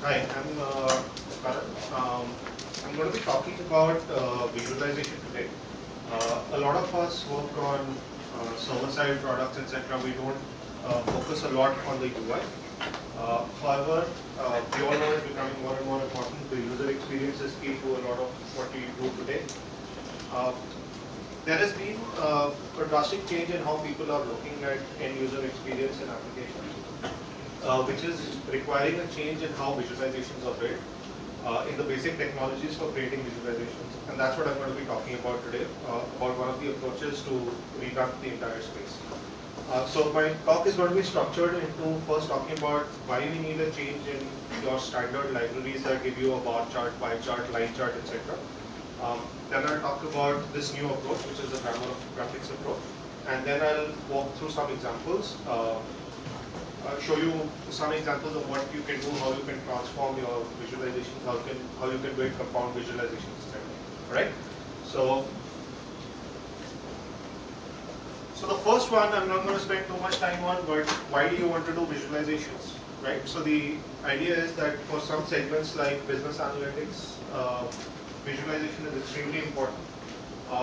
Hi, I'm Karan. I'm going to be talking about visualization today. A lot of us work on server-side products, etc. We don't focus a lot on the UI. However, we all know it's becoming more and more important. The user experience is key to a lot of what we do today. Uh, there has been a drastic change in how people are looking at end user experience in applications, which is requiring a change in how visualizations are built, in the basic technologies for creating visualizations. And that's what I'm going to be talking about today, about one of the approaches to revamp the entire space. So my talk is going to be structured into first talking about why we need a change in your standard libraries that give you a bar chart, pie chart, line chart, etc. Then I'll talk about this new approach, which is the grammar of graphics approach. And then I'll walk through some examples, show you some examples of what you can do, how you can transform your visualizations, how you can build compound visualizations, etc. Right? So so the first one I'm not going to spend too much time on, but why do you want to do visualizations? Right? So the idea is that for some segments like business analytics, visualization is extremely important.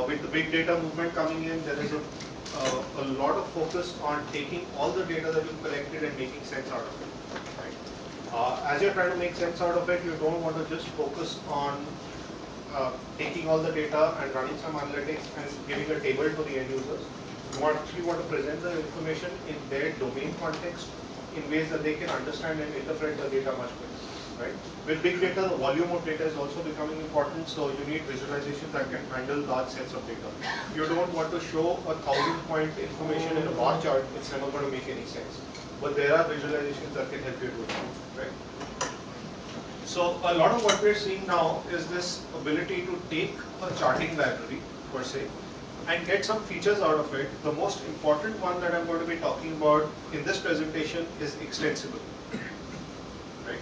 With the big data movement coming in, there is a lot of focus on taking all the data that you've collected and making sense out of it. Right? As you're trying to make sense out of it, you don't want to just focus on taking all the data and running some analytics and giving a table to the end users. You actually want to present the information in their domain context in ways that they can understand and interpret the data much better. Right? With big data, the volume of data is also becoming important, so you need visualizations that can handle large sets of data. You don't want to show 1,000-point information in a bar chart, it's never going to make any sense. But there are visualizations that can help you do that. Right? So a lot of what we're seeing now is this ability to take a charting library, per se, and get some features out of it. The most important one that I'm going to be talking about in this presentation is extensible. Right?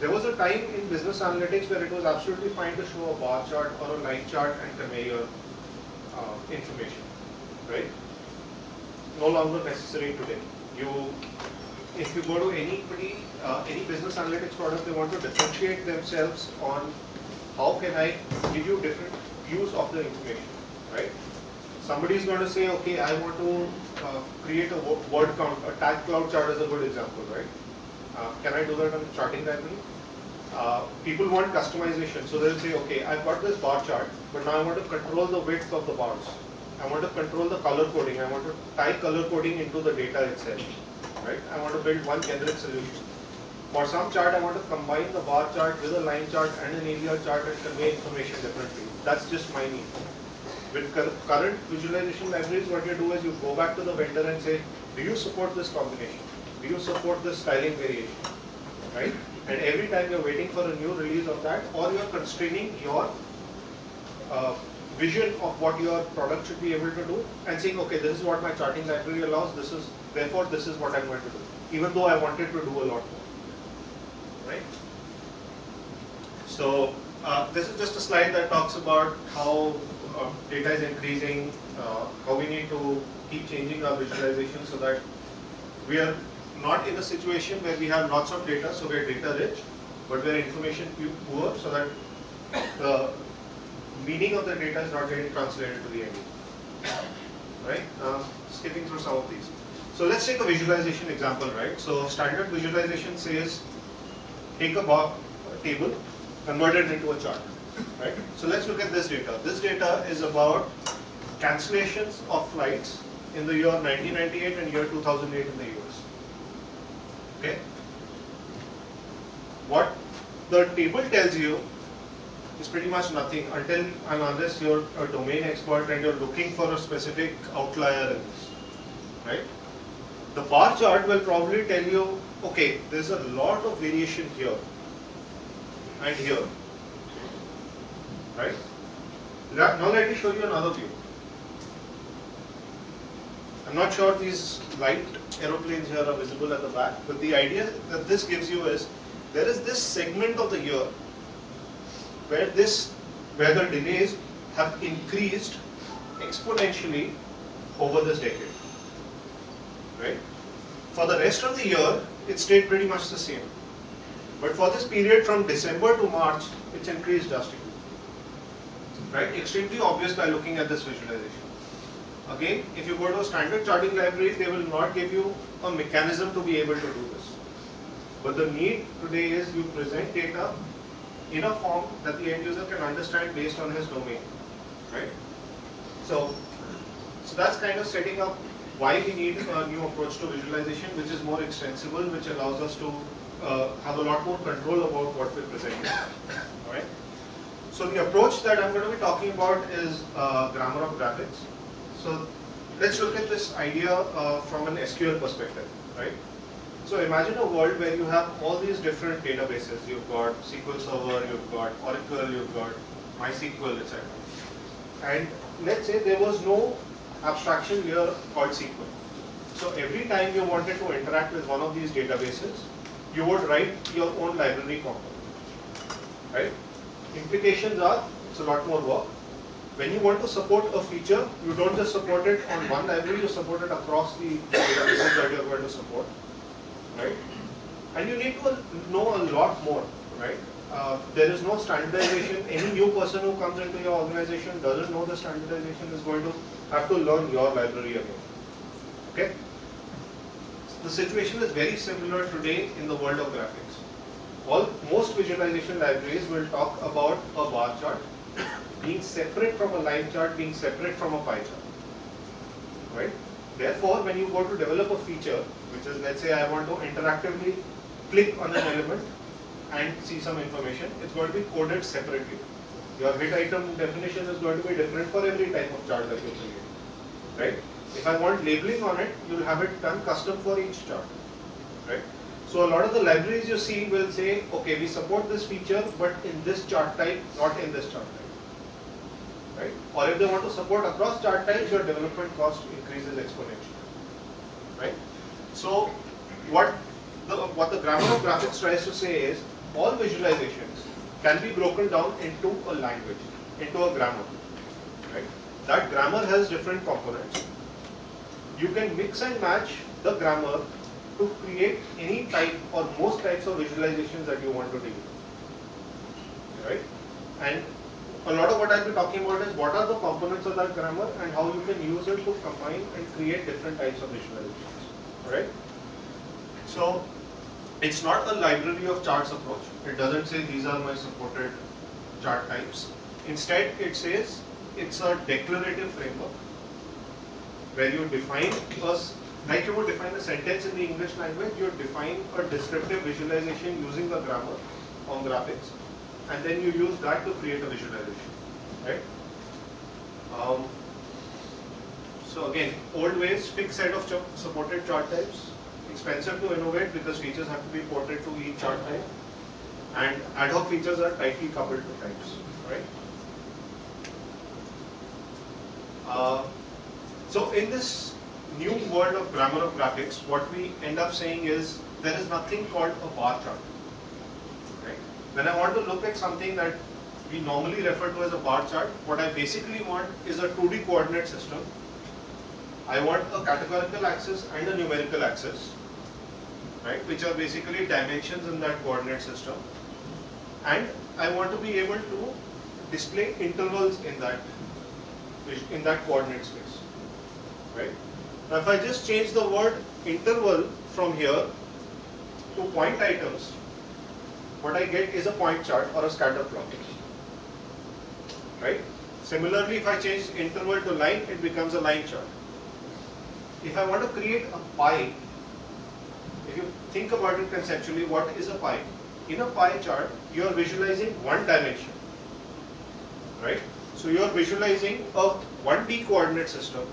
There was a time in business analytics where it was absolutely fine to show a bar chart or a line chart and convey your information. Right? No longer necessary today. If you go to anybody, any business analytics product, they want to differentiate themselves on how can I give you different views of the information, right? Somebody is going to say, okay, I want to create a word count. A tag cloud chart is a good example, right? Can I do that on a charting library? People want customization, so they'll say, okay, I've got this bar chart, but now I want to control the width of the bars. I want to control the color coding. I want to tie color coding into the data itself, right? I want to build one generic solution. For some chart, I want to combine the bar chart with a line chart and an area chart and convey information differently. That's just my need. With current visualization libraries, what you do is you go back to the vendor and say, do you support this combination? Do you support this styling variation? Right? And every time you're waiting for a new release of that, or you're constraining your uh, vision of what your product should be able to do, and saying, okay, this is what my charting library allows, therefore this is what I'm going to do, even though I wanted to do a lot more. Right? So this is just a slide that talks about how data is increasing, how we need to keep changing our visualization so that we are not in a situation where we have lots of data, so we're data rich, but we're information poor, so that the meaning of the data is not getting translated to the end user. Right? Skipping through some of these. So let's take a visualization example, right? So standard visualization says take a table, convert it into a chart. Right? So let's look at this data. This data is about cancellations of flights in the year 1998 and year 2008 in the US. Okay? What the table tells you is pretty much nothing until and unless you're a domain expert and you're looking for a specific outlier in this. Right? The bar chart will probably tell you, okay, there's a lot of variation here and here. Right? Now let me show you another view. I'm not sure these light aeroplanes here are visible at the back, but the idea that this gives you is there is this segment of the year where the delays have increased exponentially over this decade. Right? For the rest of the year, it stayed pretty much the same. But for this period from December to March, it's increased drastically. Right? Extremely obvious by looking at this visualization. Again, if you go to a standard charting library, they will not give you a mechanism to be able to do this. But the need today is you present data in a form that the end user can understand based on his domain. Right? So that's kind of setting up why we need a new approach to visualization, which is more extensible, which allows us to have a lot more control about what we're presenting. All right. So the approach that I'm going to be talking about is grammar of graphics. So let's look at this idea from an SQL perspective, right? So imagine a world where you have all these different databases. You've got SQL Server, you've got Oracle, you've got MySQL, etc. And let's say there was no abstraction layer called SQL. So every time you wanted to interact with one of these databases, you would write your own library component, right? Implications are, it's a lot more work. When you want to support a feature, you don't just support it on one library, you support it across the databases that you're going to support, right? And you need to know a lot more, right? There is no standardization. Any new person who comes into your organization doesn't know the standardization is going to have to learn your library again, okay? The situation is very similar today in the world of graphics. Most visualization libraries will talk about a bar chart being separate from a line chart, being separate from a pie chart, right? Therefore, when you go to develop a feature, which is, let's say I want to interactively click on an element and see some information, it's going to be coded separately. Your hit item definition is going to be different for every type of chart that you create, right? If I want labeling on it, you'll have it done custom for each chart, right? So a lot of the libraries you see will say, okay, we support this feature, but in this chart type, not in this chart type, right? Or if they want to support across chart types, your development cost increases exponentially, right? So what the grammar of graphics tries to say is, all visualizations can be broken down into a language, into a grammar, right? That grammar has different components. You can mix and match the grammar to create any type or most types of visualizations that you want to do, right? And a lot of what I'll be talking about is what are the components of that grammar and how you can use it to combine and create different types of visualizations, all right? So it's not a library of charts approach. It doesn't say these are my supported chart types. Instead, it says it's a declarative framework where you define like you would define a sentence in the English language, you define a descriptive visualization using the grammar on graphics, and then you use that to create a visualization, right? So again, old ways, fixed set of supported chart types, expensive to innovate because features have to be ported to each chart type, and ad hoc features are tightly coupled to types, right? So in this new world of grammar of graphics, what we end up saying is there is nothing called a bar chart. Right? When I want to look at something that we normally refer to as a bar chart, what I basically want is a 2D coordinate system. I want a categorical axis and a numerical axis, right, which are basically dimensions in that coordinate system. And I want to be able to display intervals in that coordinate space. Right? Now, if I just change the word interval from here to point items, what I get is a point chart or a scatter plot. Right? Similarly, if I change interval to line, it becomes a line chart. If I want to create a pie, if you think about it conceptually, what is a pie? In a pie chart, you are visualizing one dimension. Right? So you are visualizing a 1D coordinate system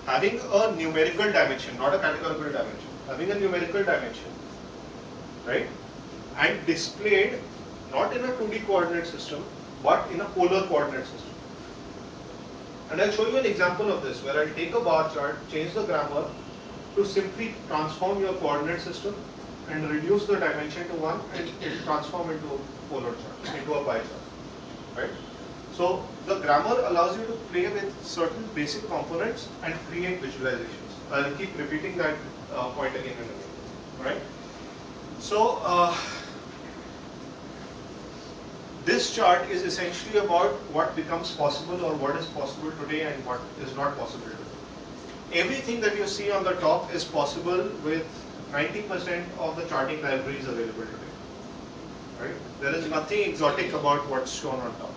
having a numerical dimension, not a categorical dimension, having a numerical dimension, right? And displayed not in a 2D coordinate system, but in a polar coordinate system. And I'll show you an example of this, where I'll take a bar chart, change the grammar to simply transform your coordinate system and reduce the dimension to 1 and it will transform into a polar chart, into a pie chart, right? So the grammar allows you to play with certain basic components and create visualizations. I'll keep repeating that point again and again, right? So this chart is essentially about what becomes possible or what is possible today and what is not possible today. Everything that you see on the top is possible with 90% of the charting libraries available today. Right? There is nothing exotic about what's shown on top.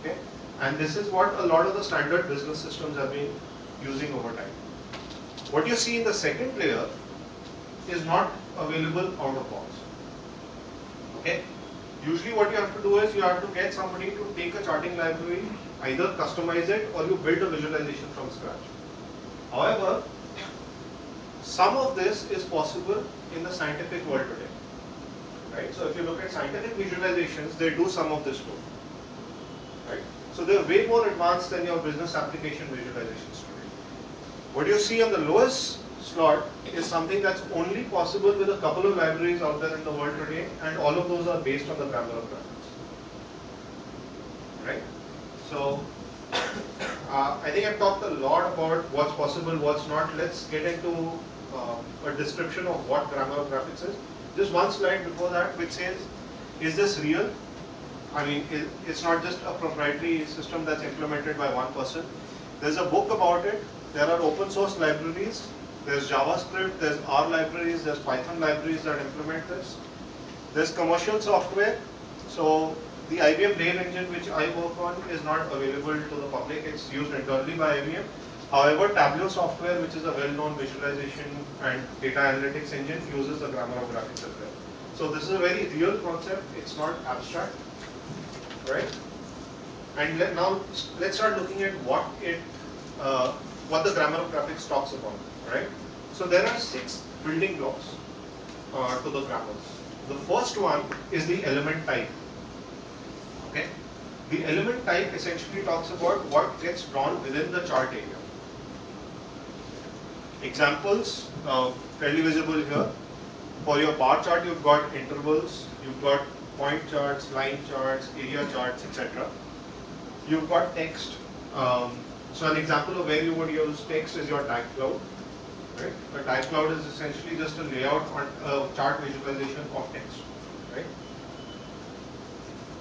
Okay? And this is what a lot of the standard business systems have been using over time. What you see in the second layer is not available out of box. Okay? Usually what you have to do is you have to get somebody to take a charting library, either customize it or you build a visualization from scratch. However, some of this is possible in the scientific world today. Right? So if you look at scientific visualizations, they do some of this too. Right? So they're way more advanced than your business application visualizations today. What you see on the lowest slot is something that's only possible with a couple of libraries out there in the world today, and all of those are based on the grammar of graphics. Right? So I think I've talked a lot about what's possible, what's not. Let's get into a description of what grammar of graphics is. Just one slide before that which says, is this real? I mean, it's not just a proprietary system that's implemented by one person. There's a book about it. There are open source libraries. There's JavaScript, there's R libraries, there's Python libraries that implement this. There's commercial software. So the IBM Rave engine, which I work on, is not available to the public. It's used internally by IBM. However, Tableau software, which is a well-known visualization and data analytics engine, uses the grammar of graphics as well. So this is a very real concept. It's not abstract, right? And now let's start looking at what the grammar of graphics talks about, right? So there are 6 building blocks to the grammars. The first one is the element type. Okay, the element type essentially talks about what gets drawn within the chart area. Examples fairly visible here. For your bar chart, you've got intervals, you've got point charts, line charts, area charts, etc. You've got text. So an example of where you would use text is your tag cloud. Right? A tag cloud is essentially just a layout on a chart visualization of text. Right?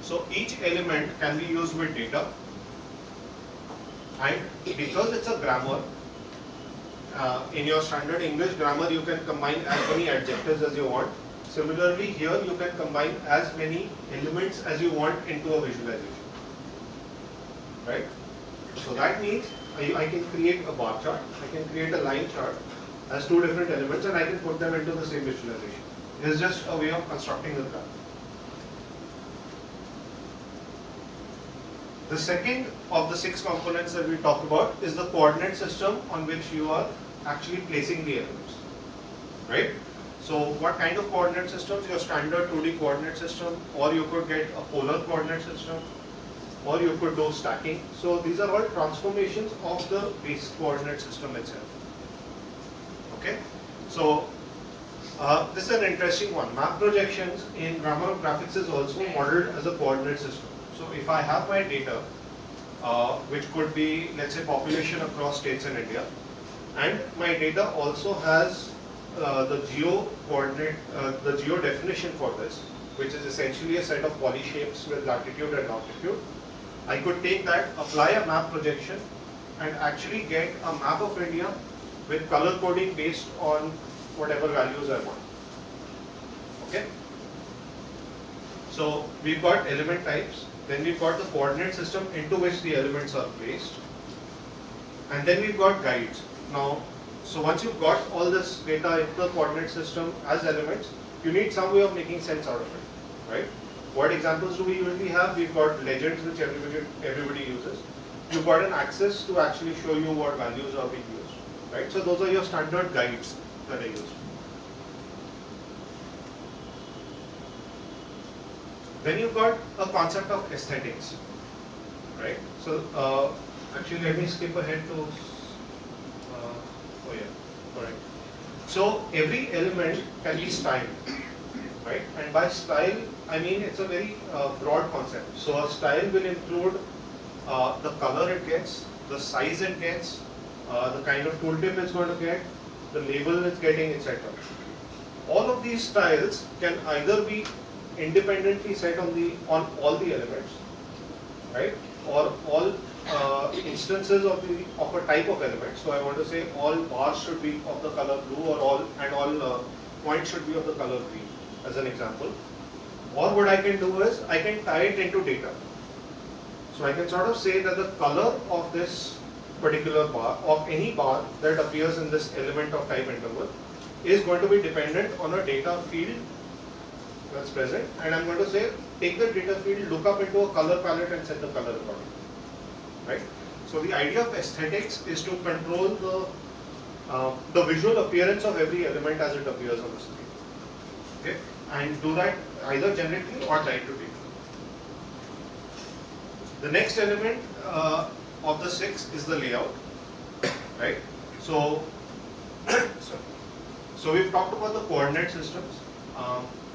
So each element can be used with data, and because it's a grammar, in your standard English grammar you can combine as many adjectives as you want. Similarly here you can combine as many elements as you want into a visualization. Right? So that means I can create a bar chart, I can create a line chart as 2 different elements, and I can put them into the same visualization. It's just a way of constructing the graph. The second of the 6 components that we talked about is the coordinate system on which you are actually placing the elements. Right? So what kind of coordinate systems? Your standard 2D coordinate system, or you could get a polar coordinate system, or you could do stacking. So these are all transformations of the base coordinate system itself. Okay? So this is an interesting one. Map projections in grammar of graphics is also modeled as a coordinate system. So if I have my data, which could be, let's say, population across states in India, and my data also has the geo coordinate, the geo definition for this, which is essentially a set of polyshapes with latitude and longitude. I could take that, apply a map projection, and actually get a map of India with color coding based on whatever values I want. Okay? So we've got element types, then we've got the coordinate system into which the elements are placed, and then we've got guides. Now, so once you've got all this data into the coordinate system as elements, you need some way of making sense out of it, right? What examples do we usually have? We've got legends, which everybody uses. You've got an axis to actually show you what values are being used, right? So those are your standard guides that are used. Then you've got a concept of aesthetics, right? So actually, let me skip ahead to. Oh yeah, correct. So every element can be styled, right? And by style, I mean it's a very broad concept. So a style will include the color it gets, the size it gets, the kind of tooltip it's going to get, the label it's getting, etc. all of these styles can either be independently set on all the elements, right? Or all instances of a type of element. So I want to say all bars should be of the color blue, or all points should be of the color green, as an example. Or what I can do is I can tie it into data. So I can sort of say that the color of this particular bar, of any bar that appears in this element of type interval, is going to be dependent on a data field that's present, and I'm going to say take the data field, look up into a color palette and set the color accordingly, right? So the idea of aesthetics is to control the visual appearance of every element as it appears on the screen, okay, and do that either generically or tied to data. The next element of the 6 is the layout, right? So, so we've talked about the coordinate systems.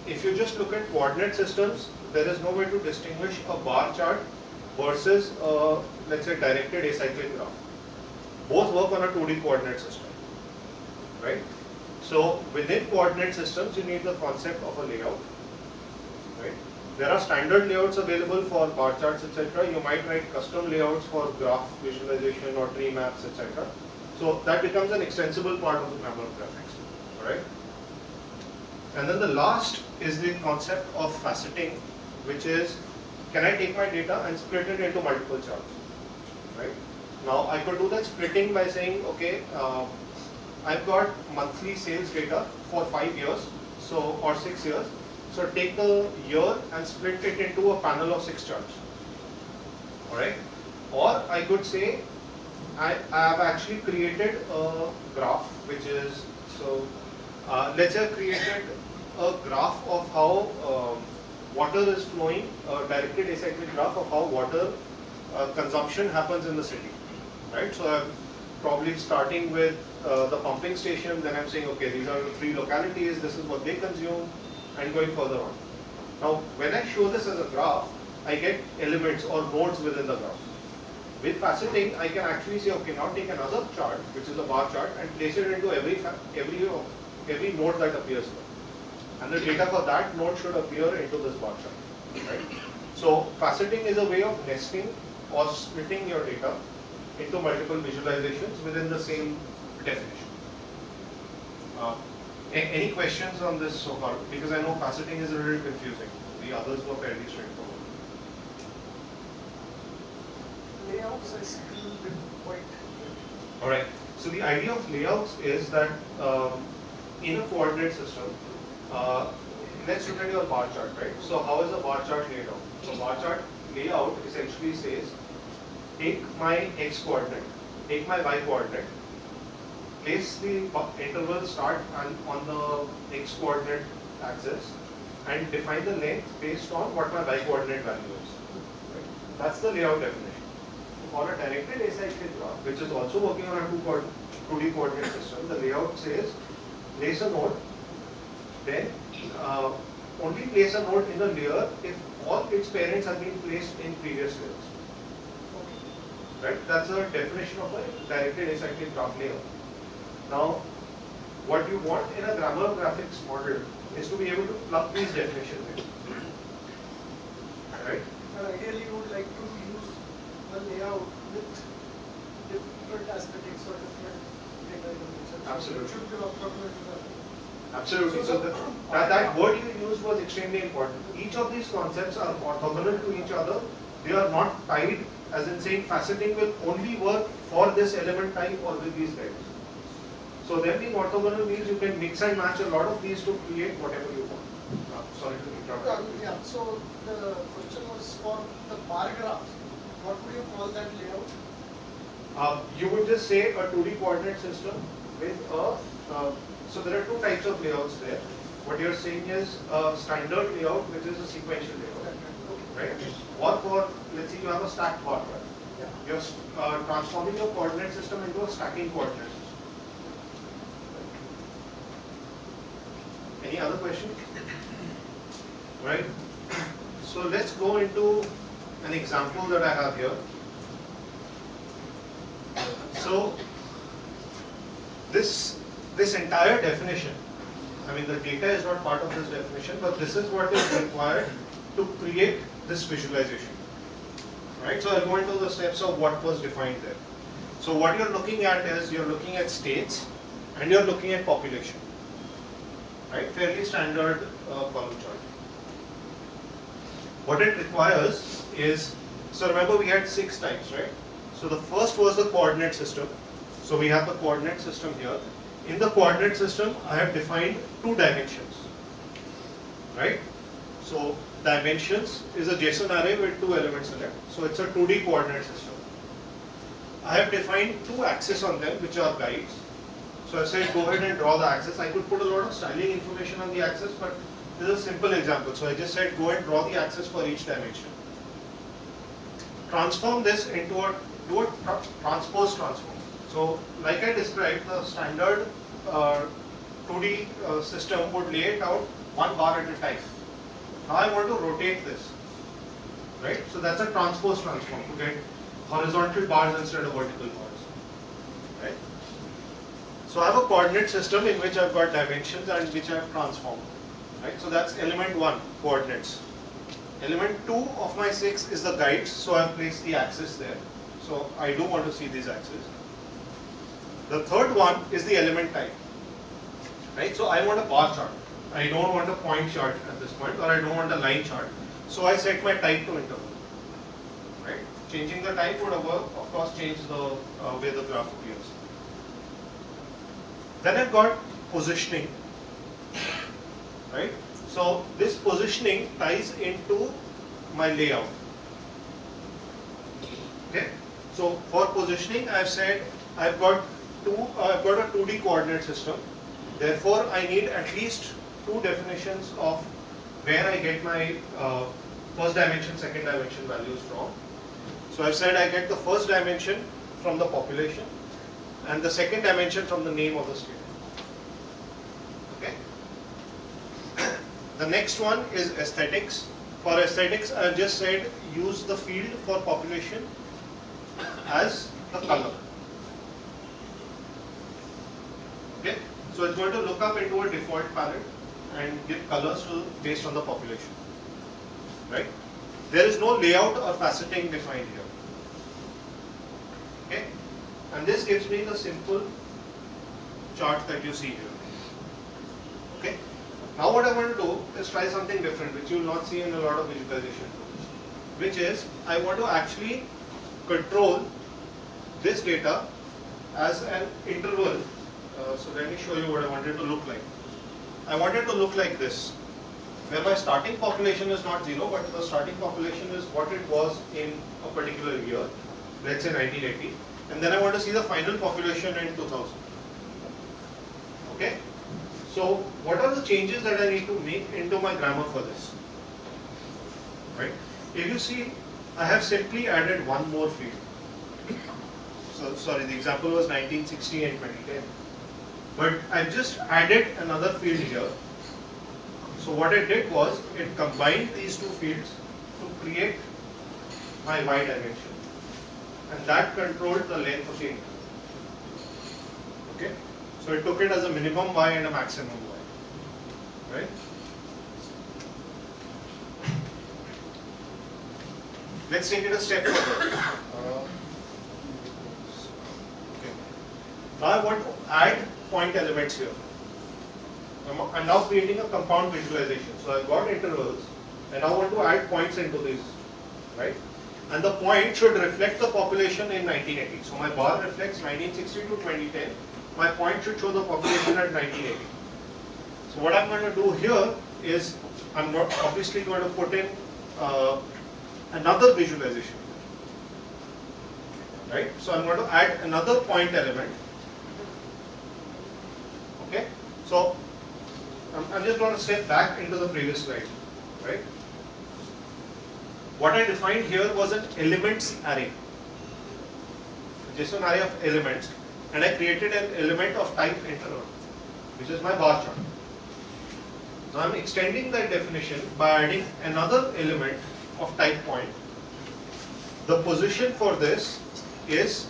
If you just look at coordinate systems, there is no way to distinguish a bar chart versus, let's say, directed acyclic graph. Both work on a 2D coordinate system, right? So within coordinate systems, you need the concept of a layout, right? There are standard layouts available for bar charts, etc. You might write custom layouts for graph visualization or tree maps, etc. So that becomes an extensible part of the grammar of graphics, all right? And then the last is the concept of faceting, which is, can I take my data and split it into multiple charts, right? Now I could do that splitting by saying, okay, I've got monthly sales data for 5 years, so or 6 years. So take the year and split it into a panel of 6 charts, all right? Or I could say I have actually created a graph, which is, so let's say I've created a graph of how water is flowing, a directed acyclic graph of how water consumption happens in the city, right? So I'm probably starting with the pumping station, then I'm saying, okay, these are the 3 localities, this is what they consume, and going further on. Now, when I show this as a graph, I get elements or nodes within the graph. With faceting, I can actually say, okay, now take another chart, which is a bar chart, and place it into every node that appears here. And the data for that node should appear into this bar chart, right? So faceting is a way of nesting or splitting your data into multiple visualizations within the same definition. Any questions on this so far? Because I know faceting is a little confusing. The others were fairly straightforward. Layouts I still didn't quite get. All right. So the idea of layouts is that in a coordinate system, let's look at your bar chart, right? So how is a bar chart laid out? So bar chart layout essentially says, take my x coordinate, take my y coordinate, place the interval start on the x coordinate axis, and define the length based on what my y coordinate value is. Right? That's the layout definition. For a directed acyclic graph, which is also working on a 2D coordinate system, the layout says place a node, then only place a node in the layer if all its parents have been placed in previous layers. Right? That's the definition of a directed acyclic graph layout. Now, what you want in a grammar graphics model is to be able to plug these definitions in. Right? And ideally, you would like to use a layout with different aesthetics or different data elements. Absolutely. It should be orthogonal to that. Absolutely. So that word you used was extremely important. Each of these concepts are orthogonal to each other. They are not tied, as in saying faceting will only work for this element type or with these layers. So them being orthogonal means you can mix and match a lot of these to create whatever you want. Sorry to interrupt. Yeah, so the question was for the bar graph. What would you call that layout? You would just say a 2D coordinate system with a, so there are 2 types of layouts there. What you're saying is a standard layout, which is a sequential layout, right? Or for, let's say you have a stacked bar, right? Yeah. You're transforming your coordinate system into a stacking coordinate system. Any other questions? Right. So let's go into an example that I have here. So this entire definition, I mean, the data is not part of this definition, but this is what is required to create this visualization. Right? So I'll go into the steps of what was defined there. So what you're looking at is you're looking at states and you're looking at population. Right? Fairly standard column chart. What it requires is, so remember we had 6 types, right? So the first was the coordinate system. So we have the coordinate system here. In the coordinate system, I have defined 2 dimensions, right? So dimensions is a JSON array with 2 elements in it. So it's a 2D coordinate system. I have defined 2 axes on them, which are guides. So I said go ahead and draw the axis. I could put a lot of styling information on the axis, but this is a simple example. So I just said go and draw the axis for each dimension. Transform this into do a transpose transform. So like I described, the standard 2D system would lay it out 1 bar at a time. Now I want to rotate this, right? So that's a transpose transform to get horizontal bars instead of vertical bars, right? So I have a coordinate system in which I've got dimensions and which I've transformed, right? So that's element 1, coordinates. Element 2 of my 6 is the guides, so I've placed the axis there. So I do want to see these axes. The third one is the element type, right? So I want a bar chart. I don't want a point chart at this point, or I don't want a line chart. So I set my type to interval, right? Changing the type would, of course, change the way the graph appears. Then I've got positioning, right? So this positioning ties into my layout. Okay. So for positioning, I've said I've got a 2D coordinate system. Therefore, I need at least 2 definitions of where I get my first dimension, second dimension values from. So I've said I get the first dimension from the population and the second dimension from the name of the state. Okay. The next one is aesthetics. For aesthetics, I've just said use the field for population as the color. Okay. So it's going to look up into a default palette and give colors based on the population. Right? There is no layout or faceting defined here. Okay? And this gives me the simple chart that you see here. Okay? Now what I want to do is try something different, which you will not see in a lot of visualization tools, which is I want to actually control this data as an interval. So let me show you what I want it to look like. I want it to look like this, where my starting population is not 0, but the starting population is what it was in a particular year, let's say 1980, and then I want to see the final population in 2000. Okay? So what are the changes that I need to make into my grammar for this? Right? If you see, I have simply added one more field. So sorry, the example was 1960 and 2010. But I've just added another field here. So what it did was, it combined these 2 fields to create my y dimension. And that controlled the length of the interval. Okay? So it took it as a minimum y and a maximum y. Right? Let's take it a step further. Okay. Now I want to add point elements here. I'm now creating a compound visualization. So I've got intervals, and I want to add points into these, right? And the point should reflect the population in 1980. So my bar reflects 1960 to 2010. My point should show the population at 1980. So what I'm going to do here is, I'm not obviously going to put in another visualization, right? So I'm going to add another point element. Okay? So I'm just going to step back into the previous slide, right? What I defined here was an elements array, just an array of elements, and I created an element of type interval, which is my bar chart. Now I'm extending that definition by adding another element of type point. The position for this is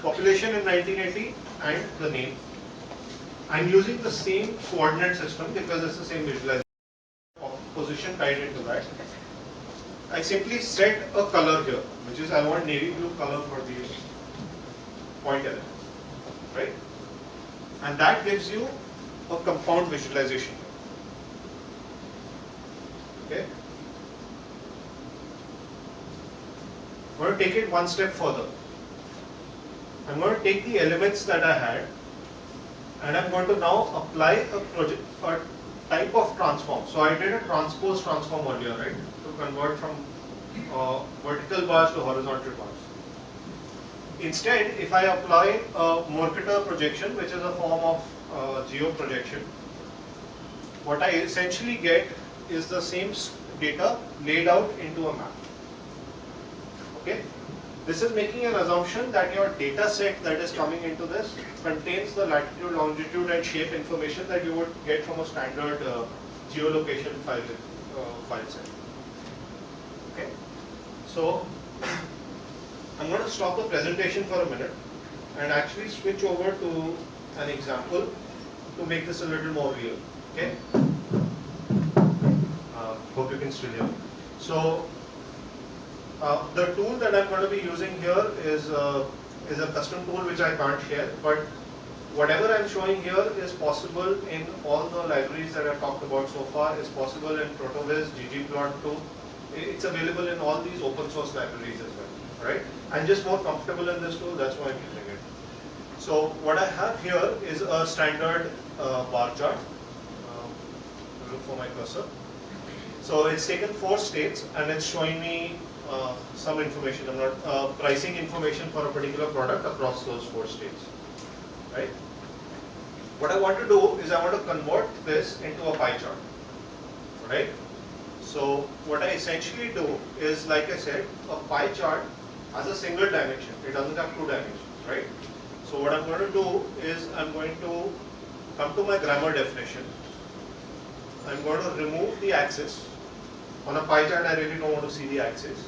population in 1980 and the name. I'm using the same coordinate system because it's the same visualization of position tied into that. I simply set a color here, which is I want navy blue color for the point elements, right? And that gives you a compound visualization. Okay? I'm going to take it one step further. I'm going to take the elements that I had and I'm going to now apply a type of transform. So I did a transpose transform earlier, right? To convert from vertical bars to horizontal bars. Instead, if I apply a Mercator projection, which is a form of geo projection, what I essentially get is the same data laid out into a map. Okay? This is making an assumption that your data set that is coming into this contains the latitude, longitude and shape information that you would get from a standard geolocation file set. Okay? So, I'm going to stop the presentation for a minute and actually switch over to an example to make this a little more real. Okay? Hope you can still hear me. So, the tool that I'm going to be using here is a custom tool which I can't share, but whatever I'm showing here is possible in all the libraries that I've talked about so far. Is possible in ProtoViz, ggplot2. It's available in all these open source libraries as well. Right? I'm just more comfortable in this tool, that's why I'm using it. So what I have here is a standard bar chart. Look for my cursor. So it's taken 4 states and it's showing me some information, pricing information for a particular product across those 4 states. Right? What I want to do is I want to convert this into a pie chart. Right? So what I essentially do is, like I said, a pie chart has a single dimension. It doesn't have 2 dimensions, right? So what I'm going to do is I'm going to come to my grammar definition. I'm going to remove the axis. On a pie chart, I really don't want to see the axis.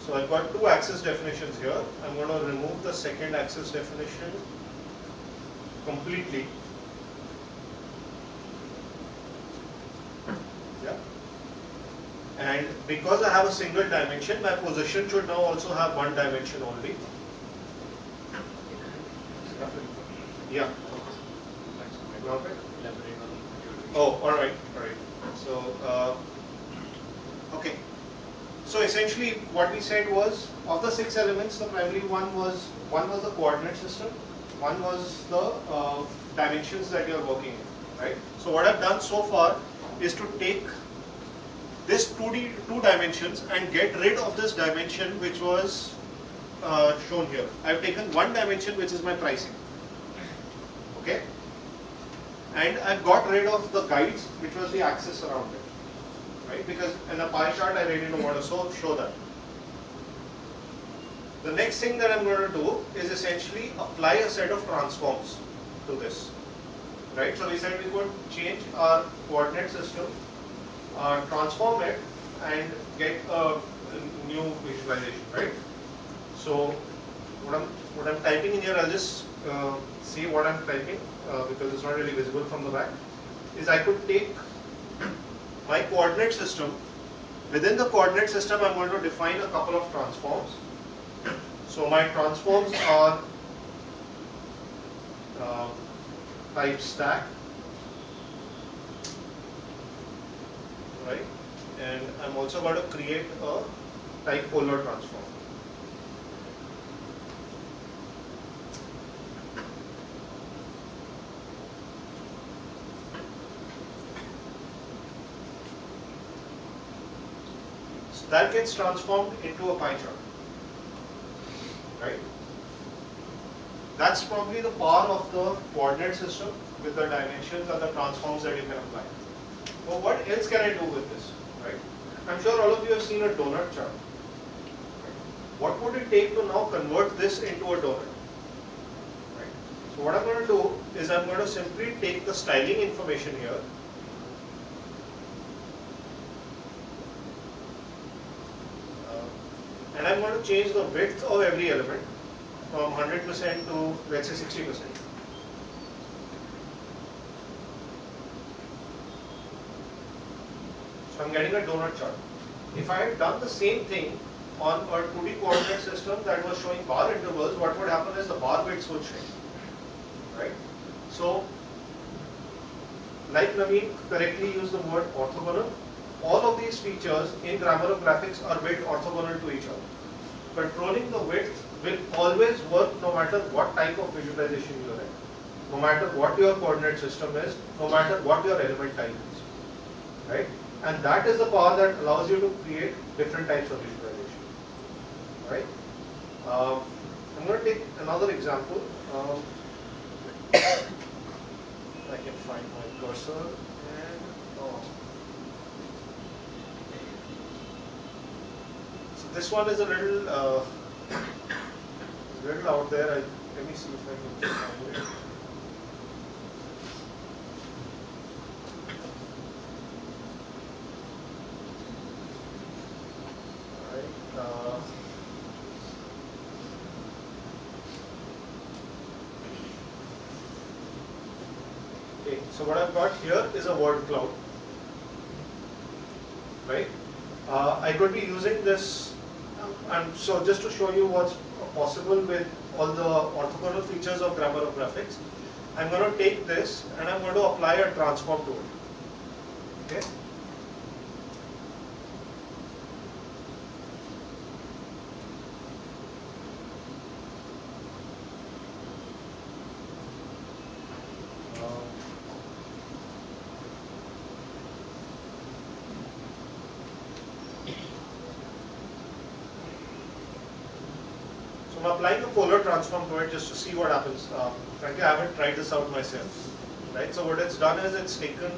So I've got 2 axis definitions here. I'm going to remove the second axis definition completely. Yeah. And because I have a single dimension, my position should now also have 1 dimension only. Yeah. Oh, alright. So, okay. So essentially what we said was, of the 6 elements, the primary one was the coordinate system, one was the dimensions that you are working in, right? So what I've done so far is to take this 2 dimensions and get rid of this dimension which was shown here. I've taken 1 dimension which is my pricing. Okay? And I've got rid of the guides which was the axis around it. Right? Because in a pie chart I really don't want to show that. The next thing that I'm going to do is essentially apply a set of transforms to this. Right? So we said we could change our coordinate system, transform it and get a new visualization, right? So what I'm typing in here, I'll just see what I'm typing because it's not really visible from the back, is I could take my coordinate system. Within the coordinate system, I'm going to define a couple of transforms. So my transforms are type stack, right? And I'm also going to create a type polar transform. So that gets transformed into a pie chart, right? That's probably the power of the coordinate system with the dimensions and the transforms that you can apply. Well, what else can I do with this, right? I'm sure all of you have seen a donut chart. What would it take to now convert this into a donut? Right? So what I'm going to do is I'm going to simply take the styling information here. And I'm going to change the width of every element from 100% to, let's say, 60%. So I'm getting a donut chart. If I had done the same thing on a 2D coordinate system that was showing bar intervals, what would happen is the bar widths would shrink, right? So, like Naveen correctly used the word orthogonal, all of these features in grammar of graphics are built orthogonal to each other. Controlling the width will always work no matter what type of visualization you are in, no matter what your coordinate system is, no matter what your element type is, right? And that is the power that allows you to create different types of visualization, right? I'm going to take another example. I can find my cursor and so this one is a little out there. Let me see if I can find it. Alright. Okay, so what I've got here is a word cloud, right? I could be using this, and so just to show you what's possible with all the orthogonal features of grammar of graphics, I'm going to take this and I'm going to apply a transform to it. Okay. So I'm applying a polar transform to it just to see what happens. Frankly, I haven't tried this out myself, right? So what it's done is it's taken,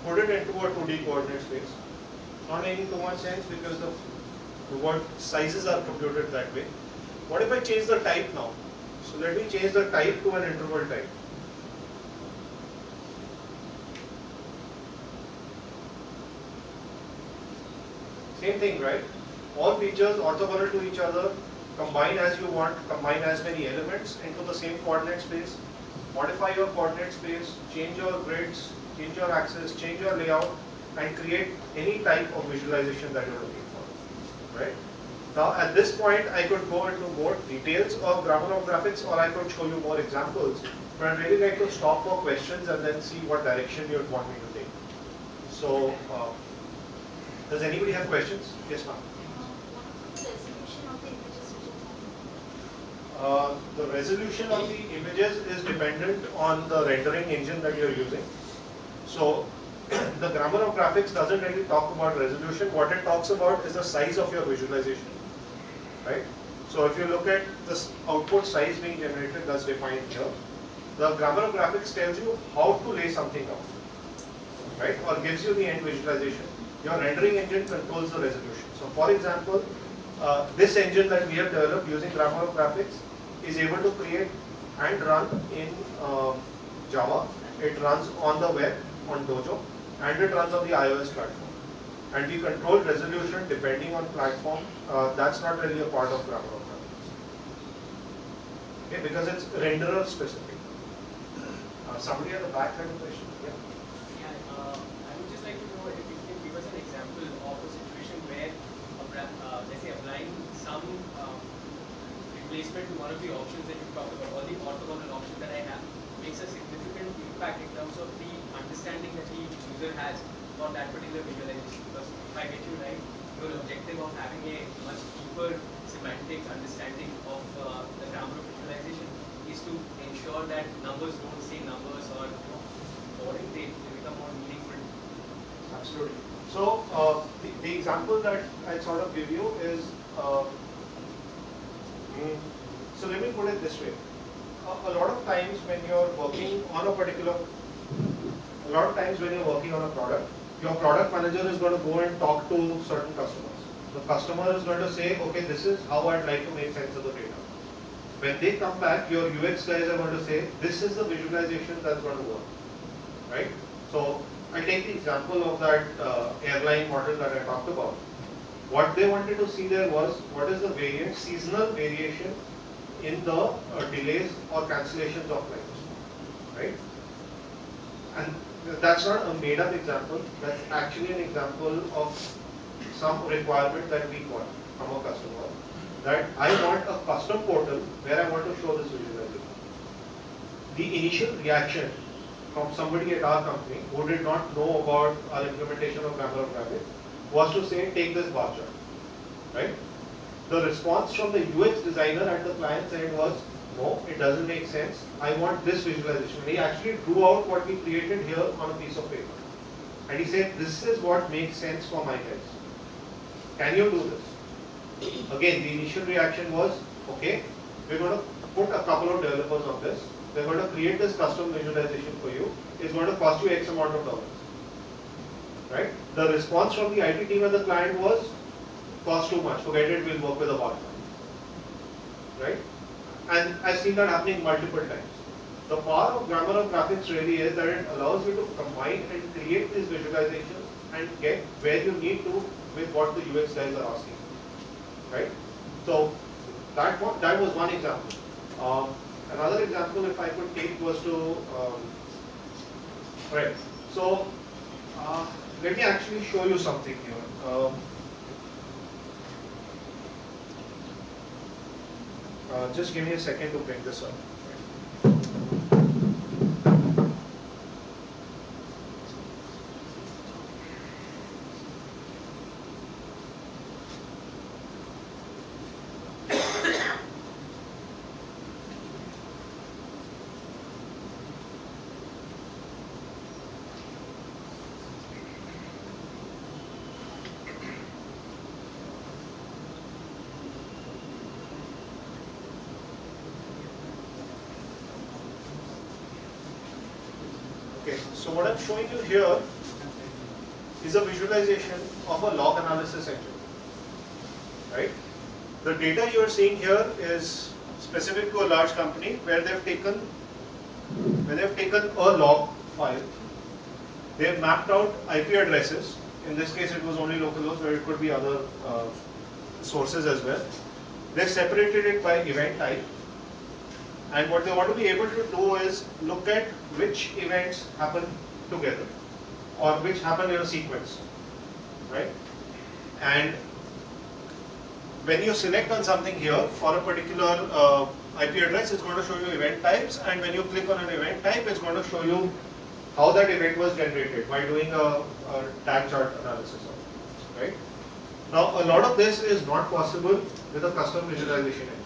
put it into a 2D coordinate space. Not making too much sense because the word sizes are computed that way. What if I change the type now? So let me change the type to an interval type. Same thing, right? All features orthogonal to each other, combine as you want, combine as many elements into the same coordinate space, modify your coordinate space, change your grids, change your axis, change your layout, and create any type of visualization that you're looking for, right? Now at this point I could go into more details of grammar of graphics, or I could show you more examples, but I'd really like to stop for questions and then see what direction you'd want me to take. So does anybody have questions? Yes, ma'am. The resolution of the images is dependent on the rendering engine that you're using. So the grammar of graphics doesn't really talk about resolution. What it talks about is the size of your visualization, right? So if you look at this output size being generated, that's defined here. The grammar of graphics tells you how to lay something out, right? Or gives you the end visualization. Your rendering engine controls the resolution. So for example, this engine that we have developed using grammar of graphics is able to create and run in Java. It runs on the web, on Dojo, and it runs on the iOS platform. And we control resolution depending on platform. That's not really a part of grammar of graphics. Okay, because it's renderer specific. Somebody at the back had a question? Yeah. I would just like to know if you can give us an example of a situation where, let's say, applying some replacement to one of the options that you've talked about, or the orthogonal option that I have, makes a significant impact in terms of the understanding that the user has for that particular visualization. Because if I get you right, your objective of having a much deeper semantic understanding of the grammar of visualization is to ensure that numbers don't say numbers, or boring, they become more meaningful. Absolutely. So the example that I sort of give you is, so let me put it this way. A lot of times when you're working on a particular, a lot of times when you're working on a product, your product manager is going to go and talk to certain customers. The customer is going to say, okay, this is how I'd like to make sense of the data. When they come back, your UX guys are going to say, this is the visualization that's going to work, right? So I take the example of that airline model that I talked about. What they wanted to see there was what is the variance, seasonal variation in the delays or cancellations of flights, right? And That's not a made up example, that's actually an example of some requirement that we got from a customer, that I want a custom portal where I want to show this visualization. The initial reaction from somebody at our company who did not know about our implementation of Grammar of Graphics was to say, take this bar chart, right? The response from the UX designer at the client side was, no, it doesn't make sense. I want this visualization. And he actually drew out what we created here on a piece of paper. And he said, this is what makes sense for my guys. Can you do this? Again, the initial reaction was, okay, we're going to put a couple of developers on this. We're going to create this custom visualization for you. It's going to cost you X amount of dollars. Right? The response from the IT team and the client was, cost too much, forget it, we'll work with a partner. Right? And I've seen that happening multiple times. The power of Grammar of Graphics really is that it allows you to combine and create these visualizations and get where you need to with what the UX guys are asking. Right? So that was one example. Another example, if I could take, was to right. So let me actually show you something here. Just give me a second to bring this up. Okay, so what I'm showing you here is a visualization of a log analysis engine, right? The data you are seeing here is specific to a large company where they've taken a log file, they've mapped out IP addresses. In this case, it was only localhost, where it could be other sources as well. They've separated it by event type. And what they want to be able to do is look at which events happen together or which happen in a sequence, right? And when you select on something here for a particular IP address, it's going to show you event types, and when you click on an event type, it's going to show you how that event was generated by doing a tag chart analysis of it, right? Now, a lot of this is not possible with a custom visualization engine,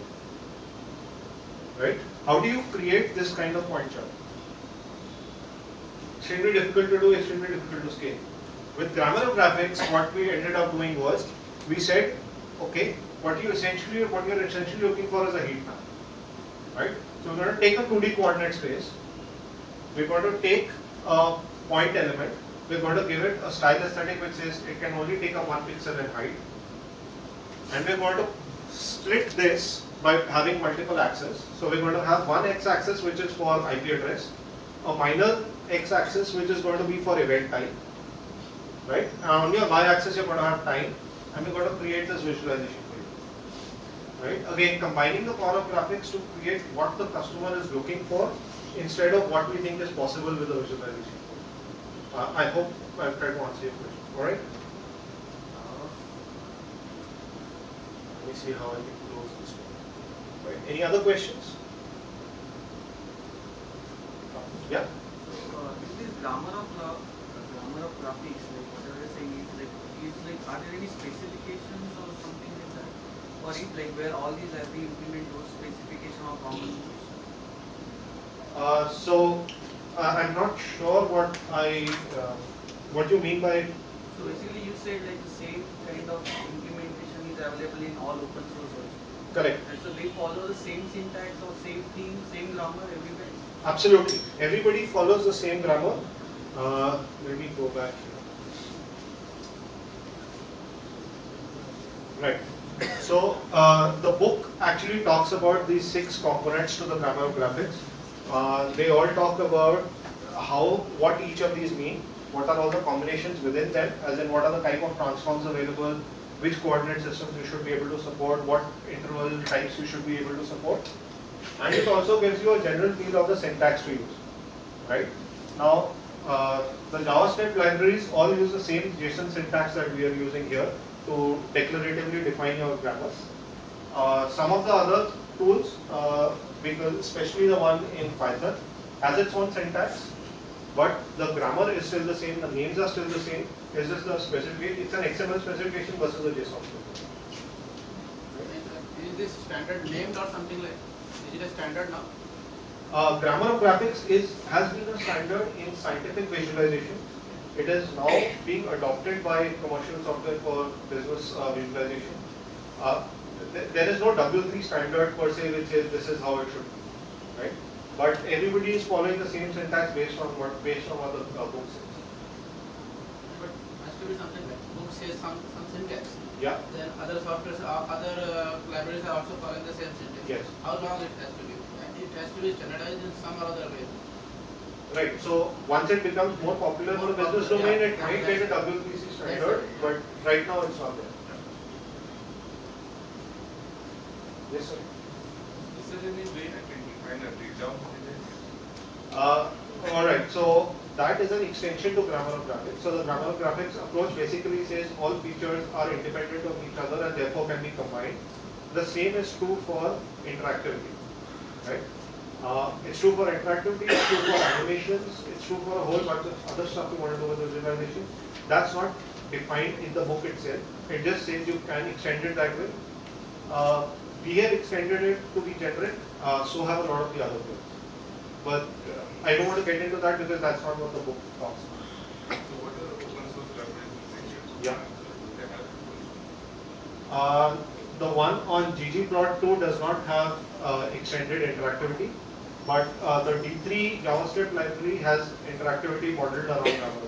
right? How do you create this kind of point chart? Extremely difficult to do, extremely difficult to scale. With Grammar of Graphics, what we ended up doing was, we said, okay, what you're essentially looking for is a heat map, right? So we're going to take a 2D coordinate space. We're going to take a point element. We're going to give it a style aesthetic which says it can only take up 1 pixel in height. And we're going to split this by having multiple axes. So we're going to have one x-axis which is for IP address, a minor x-axis which is going to be for event type, right? And on your y-axis you're going to have time, and we're going to create this visualization for you, right? Again, combining the power of graphics to create what the customer is looking for instead of what we think is possible with the visualization. I hope I've tried to answer your question. All right. Let me see how I can close this one. Right. Any other questions? Yeah. In this grammar of graphics, like whatever you're saying is like, are there any specifications or something like that, or is like where all these have to implement those specification or common tools? I'm not sure what you mean by. So basically, you said like the same kind of implementation is available in all open source also. Correct. And so they follow the same syntax or same theme, same grammar everywhere. Absolutely. Everybody follows the same grammar. Let me go back here. Right. So the book actually talks about these 6 components to the grammar of graphics. They all talk about what each of these mean, what are all the combinations within them, as in what are the type of transforms available, which coordinate systems you should be able to support, what interval types you should be able to support. And it also gives you a general feel of the syntax to use, right? Now, The JavaScript libraries all use the same JSON syntax that we are using here to declaratively define your grammars. Some of the other tools, because especially the one in Python, has its own syntax, but the grammar is still the same, the names are still the same. It's just the specification. It's an XML specification versus a JSON specification. Is this standard named or something like? Is it a standard now? Grammar of graphics has been a standard in scientific visualization. It is now being adopted by commercial software for business visualization. Uh, there is no W3 standard per se which says this is how it should be, right? But everybody is following the same syntax based on what the book says. But has to be something like book says some syntax. Yeah. Then other softwares, other libraries are also following the same syntax. Yes. How long it has to be? It has to be standardized in some or other way. Right. So once it becomes more popular in the business domain, it might get a W3C standard, but right now it's not there. Yes, sir. Is there any way I can define a breakdown database? All right. So that is an extension to grammar of graphics. So the grammar of graphics approach basically says all features are independent of each other and therefore can be combined. The same is true for interactivity, right? It's true for interactivity, it's true for animations, it's true for a whole bunch of other stuff you want to do with visualization. That's not defined in the book itself. It just says you can extend it that way. We have extended it to be generic, so have a lot of the other books. But I don't want to get into that because that's not what the book talks about. So what are the open source libraries using here? Yeah. Do they have this function? The one on ggplot2 does not have extended interactivity, but the D3 JavaScript library has interactivity modeled around grammar.